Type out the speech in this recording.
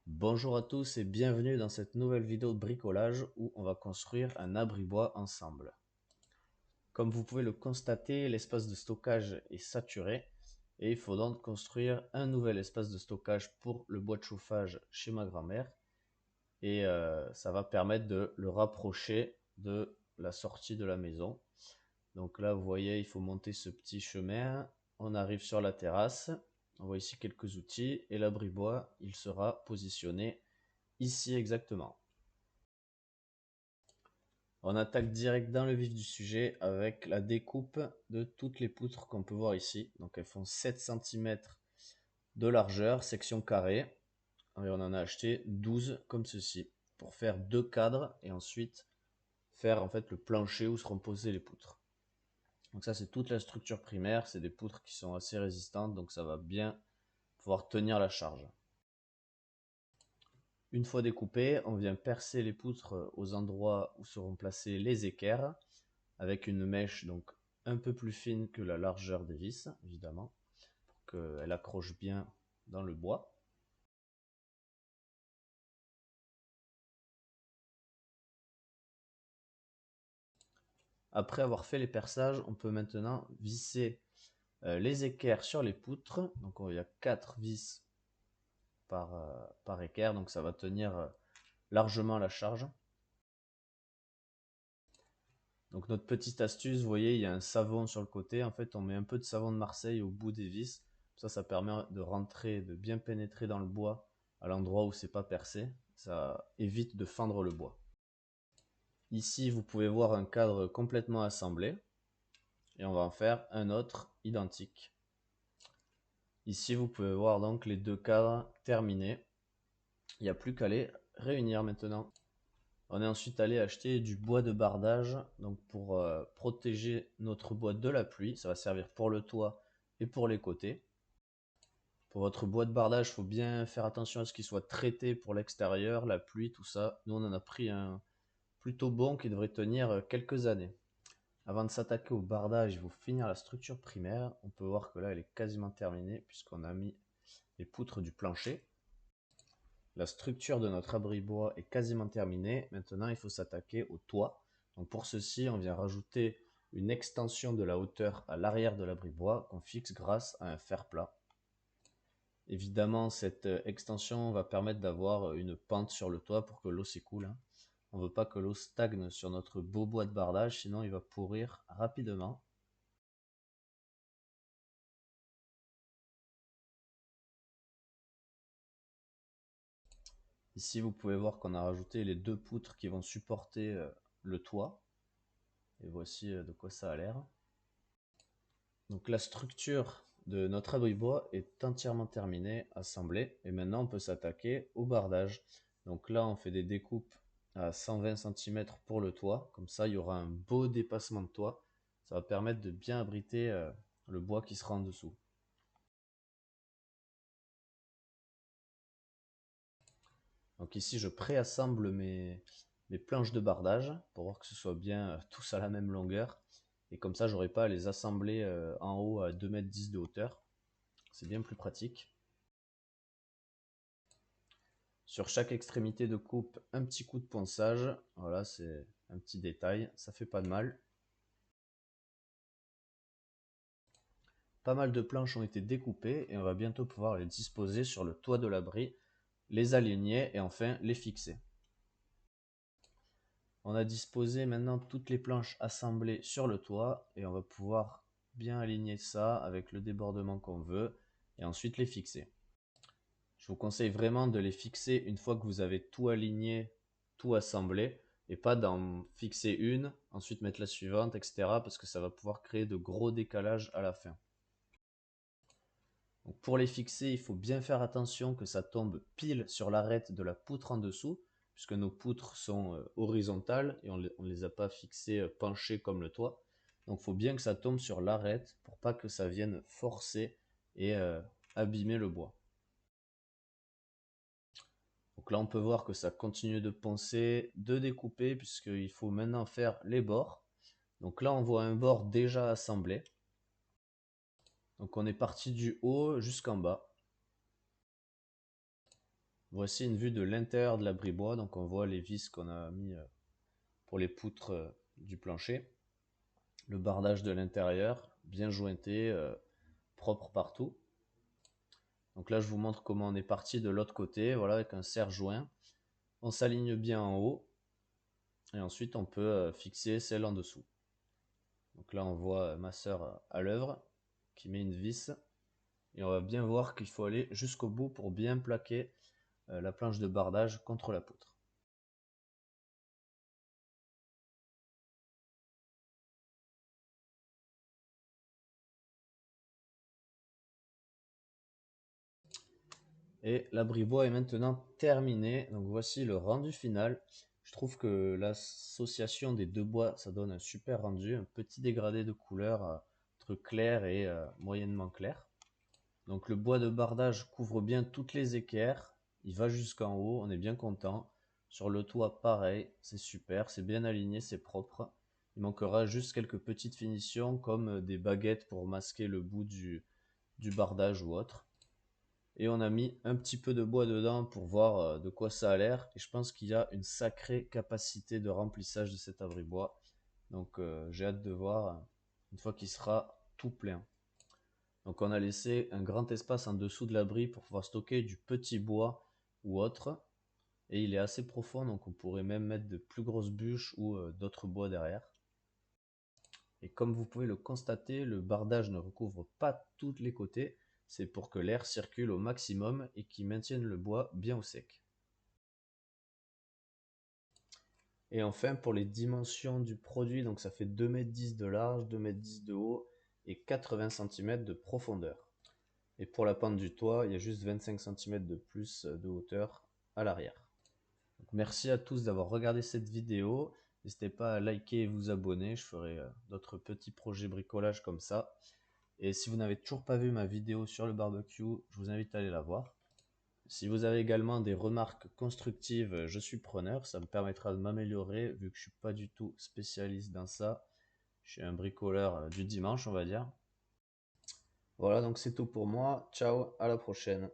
Bonjour à tous et bienvenue dans cette nouvelle vidéo de bricolage où on va construire un abri-bois ensemble. Comme vous pouvez le constater, l'espace de stockage est saturé et il faut donc construire un nouvel espace de stockage pour le bois de chauffage chez ma grand-mère et ça va permettre de le rapprocher de la sortie de la maison. Donc là vous voyez, il faut monter ce petit chemin, on arrive sur la terrasse, on voit ici quelques outils et l'abri-bois il sera positionné ici exactement. On attaque direct dans le vif du sujet avec la découpe de toutes les poutres qu'on peut voir ici. Donc elles font 7 cm de largeur, section carrée. Et on en a acheté 12 comme ceci pour faire deux cadres et ensuite faire en fait le plancher où seront posées les poutres. Donc ça c'est toute la structure primaire, c'est des poutres qui sont assez résistantes donc ça va bien pouvoir tenir la charge. Une fois découpé, on vient percer les poutres aux endroits où seront placés les équerres avec une mèche donc un peu plus fine que la largeur des vis, évidemment, pour qu'elle accroche bien dans le bois. Après avoir fait les perçages, on peut maintenant visser les équerres sur les poutres. Donc il y a 4 vis par équerre, donc ça va tenir largement la charge. Donc notre petite astuce, vous voyez, il y a un savon sur le côté. En fait, on met un peu de savon de Marseille au bout des vis. Ça permet de rentrer, de bien pénétrer dans le bois à l'endroit où c'est pas percé. Ça évite de fendre le bois. Ici, vous pouvez voir un cadre complètement assemblé. Et on va en faire un autre identique. Ici, vous pouvez voir donc les deux cadres terminés. Il n'y a plus qu'à les réunir maintenant. On est ensuite allé acheter du bois de bardage donc pour protéger notre bois de la pluie. Ça va servir pour le toit et pour les côtés. Pour votre bois de bardage, il faut bien faire attention à ce qu'il soit traité pour l'extérieur, la pluie, tout ça. Nous, on en a pris un plutôt bon qui devrait tenir quelques années. Avant de s'attaquer au bardage, il faut finir la structure primaire. On peut voir que là, elle est quasiment terminée puisqu'on a mis les poutres du plancher. La structure de notre abri-bois est quasiment terminée. Maintenant, il faut s'attaquer au toit. Donc pour ceci, on vient rajouter une extension de la hauteur à l'arrière de l'abri-bois qu'on fixe grâce à un fer plat. Évidemment, cette extension va permettre d'avoir une pente sur le toit pour que l'eau s'écoule. On ne veut pas que l'eau stagne sur notre beau bois de bardage, sinon il va pourrir rapidement. Ici, vous pouvez voir qu'on a rajouté les deux poutres qui vont supporter le toit. Et voici de quoi ça a l'air. Donc la structure de notre abri-bois est entièrement terminée, assemblée. Et maintenant, on peut s'attaquer au bardage. Donc là, on fait des découpes à 120 cm pour le toit. Comme ça, il y aura un beau dépassement de toit. Ça va permettre de bien abriter le bois qui sera en dessous. Donc ici, je préassemble mes planches de bardage pour voir que ce soit bien tous à la même longueur. Et comme ça, j'aurai pas à les assembler en haut à 2,10 m de hauteur. C'est bien plus pratique. Sur chaque extrémité de coupe, un petit coup de ponçage. Voilà, c'est un petit détail, ça fait pas de mal. Pas mal de planches ont été découpées et on va bientôt pouvoir les disposer sur le toit de l'abri, les aligner et enfin les fixer. On a disposé maintenant toutes les planches assemblées sur le toit et on va pouvoir bien aligner ça avec le débordement qu'on veut et ensuite les fixer. Je vous conseille vraiment de les fixer une fois que vous avez tout aligné, tout assemblé, et pas d'en fixer une, ensuite mettre la suivante, etc. parce que ça va pouvoir créer de gros décalages à la fin. Donc pour les fixer, il faut bien faire attention que ça tombe pile sur l'arête de la poutre en dessous, puisque nos poutres sont horizontales et on ne les a pas fixées penchées comme le toit. Donc il faut bien que ça tombe sur l'arête pour pas que ça vienne forcer et abîmer le bois. Donc là, on peut voir que ça continue de poncer, de découper, puisqu'il faut maintenant faire les bords. Donc là, on voit un bord déjà assemblé. Donc on est parti du haut jusqu'en bas. Voici une vue de l'intérieur de l'abri-bois. Donc on voit les vis qu'on a mis pour les poutres du plancher. Le bardage de l'intérieur, bien jointé, propre partout. Donc là je vous montre comment on est parti de l'autre côté, voilà, avec un serre-joint. On s'aligne bien en haut et ensuite on peut fixer celle en dessous. Donc là on voit ma sœur à l'œuvre qui met une vis et on va bien voir qu'il faut aller jusqu'au bout pour bien plaquer la planche de bardage contre la poutre. Et l'abri-bois est maintenant terminé. Donc voici le rendu final. Je trouve que l'association des deux bois, ça donne un super rendu, un petit dégradé de couleur entre clair et moyennement clair. Donc le bois de bardage couvre bien toutes les équerres, il va jusqu'en haut, on est bien content. Sur le toit pareil, c'est super, c'est bien aligné, c'est propre. Il manquera juste quelques petites finitions comme des baguettes pour masquer le bout du bardage ou autre. Et on a mis un petit peu de bois dedans pour voir de quoi ça a l'air. Et je pense qu'il y a une sacrée capacité de remplissage de cet abri-bois. Donc j'ai hâte de voir une fois qu'il sera tout plein. Donc on a laissé un grand espace en dessous de l'abri pour pouvoir stocker du petit bois ou autre. Et il est assez profond, donc on pourrait même mettre de plus grosses bûches ou d'autres bois derrière. Et comme vous pouvez le constater, le bardage ne recouvre pas tous les côtés. C'est pour que l'air circule au maximum et qu'il maintienne le bois bien au sec. Et enfin pour les dimensions du produit, donc ça fait 2,10 m de large, 2,10 m de haut et 80 cm de profondeur. Et pour la pente du toit, il y a juste 25 cm de plus de hauteur à l'arrière. Merci à tous d'avoir regardé cette vidéo. N'hésitez pas à liker et vous abonner. Je ferai d'autres petits projets bricolage comme ça. Et si vous n'avez toujours pas vu ma vidéo sur le barbecue, je vous invite à aller la voir. Si vous avez également des remarques constructives, je suis preneur. Ça me permettra de m'améliorer vu que je ne suis pas du tout spécialiste dans ça. Je suis un bricoleur du dimanche, on va dire. Voilà, donc c'est tout pour moi. Ciao, à la prochaine.